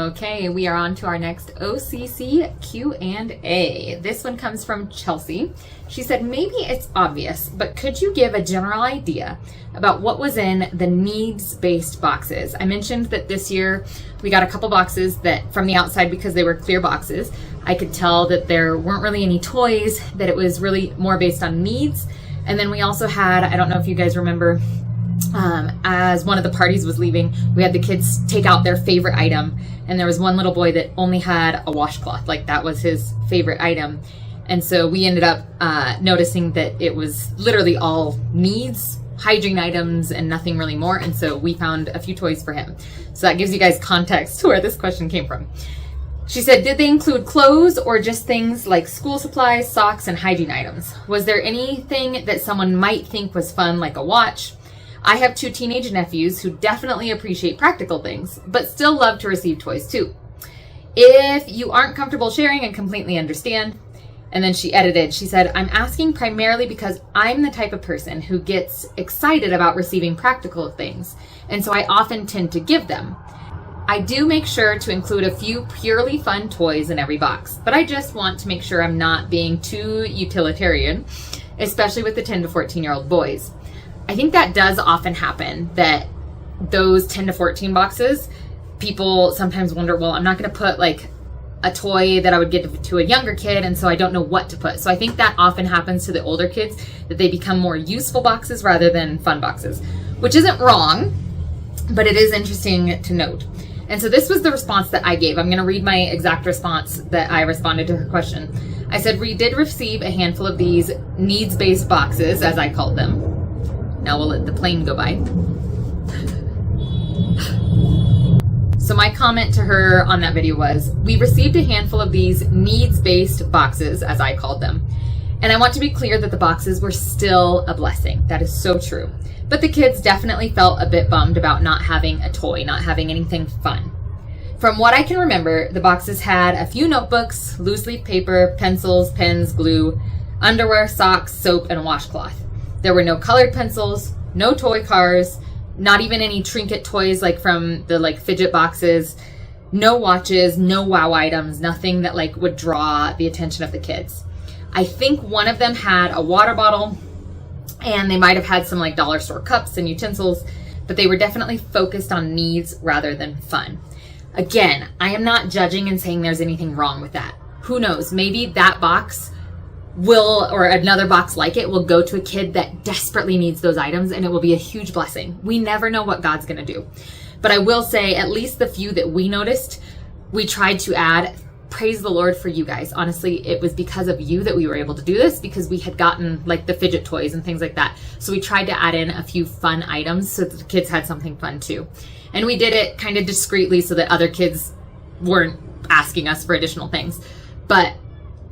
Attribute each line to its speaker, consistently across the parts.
Speaker 1: Okay, we are on to our next OCC Q&A. This one comes from Chelsea. She said, maybe it's obvious, but could you give a general idea about what was in the needs-based boxes? I mentioned that this year we got a couple boxes that from the outside, because they were clear boxes, I could tell that there weren't really any toys, that it was really more based on needs. And then we also had, I don't know if you guys remember, as one of the parties was leaving, we had the kids take out their favorite item, and there was one little boy that only had a washcloth, like that was his favorite item. And so we ended up noticing that it was literally all needs, hygiene items, and nothing really more. And so we found a few toys for him. So that gives you guys context to where this question came from. She said, did they include clothes or just things like school supplies, socks, and hygiene items? Was there anything that someone might think was fun, like a watch? I have 2 teenage nephews who definitely appreciate practical things, but still love to receive toys too. If you aren't comfortable sharing, I completely understand. And then she edited, she said, I'm asking primarily because I'm the type of person who gets excited about receiving practical things, and so I often tend to give them. I do make sure to include a few purely fun toys in every box, but I just want to make sure I'm not being too utilitarian, especially with the 10 to 14-year-old boys. I think that does often happen, that those 10 to 14 boxes, people sometimes wonder, well, I'm not going to put like a toy that I would give to a younger kid, and so I don't know what to put. So I think that often happens to the older kids, that they become more useful boxes rather than fun boxes, which isn't wrong, but it is interesting to note. And so this was the response that I gave. I'm going to read my exact response that I responded to her question. I said, we did receive a handful of these needs-based boxes, as I called them. Now we'll let the plane go by. So my comment to her on that video was, we received a handful of these needs-based boxes, as I called them. And I want to be clear that the boxes were still a blessing. That is so true. But the kids definitely felt a bit bummed about not having a toy, not having anything fun. From what I can remember, the boxes had a few notebooks, loose leaf paper, pencils, pens, glue, underwear, socks, soap, and a washcloth. There were no colored pencils, no toy cars, not even any trinket toys like from the fidget boxes, no watches, no wow items, nothing that would draw the attention of the kids. I think one of them had a water bottle, and they might have had some dollar store cups and utensils, but they were definitely focused on needs rather than fun. Again, I am not judging and saying there's anything wrong with that. Who knows? Maybe that box will, or another box like it, will go to a kid that desperately needs those items, and it will be a huge blessing. We never know what God's going to do. But I will say, at least the few that we noticed, we tried to add. Praise the Lord for you guys. Honestly, it was because of you that we were able to do this, because we had gotten the fidget toys and things like that. So we tried to add in a few fun items so that the kids had something fun too. And we did it kind of discreetly so that other kids weren't asking us for additional things. But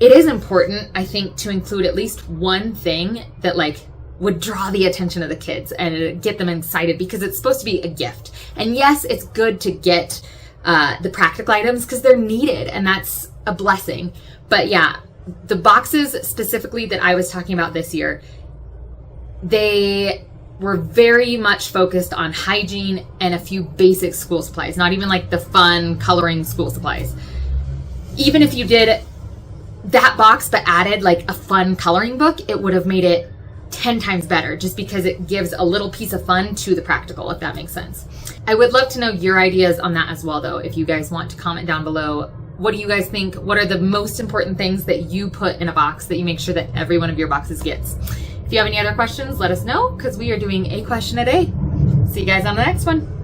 Speaker 1: it is important, I think, to include at least one thing that would draw the attention of the kids and get them excited, because it's supposed to be a gift. And yes, it's good to get the practical items because they're needed, and that's a blessing. But yeah, the boxes specifically that I was talking about this year, they were very much focused on hygiene and a few basic school supplies, not even the fun coloring school supplies. Even if you did that box but added a fun coloring book, it would have made it 10 times better, just because it gives a little piece of fun to the practical, if that makes sense. I would love to know your ideas on that as well, though. If you guys want to comment down below, what do you guys think? What are the most important things that you put in a box that you make sure that every one of your boxes gets? If you have any other questions, let us know, because we are doing a question a day. See you guys on the next one.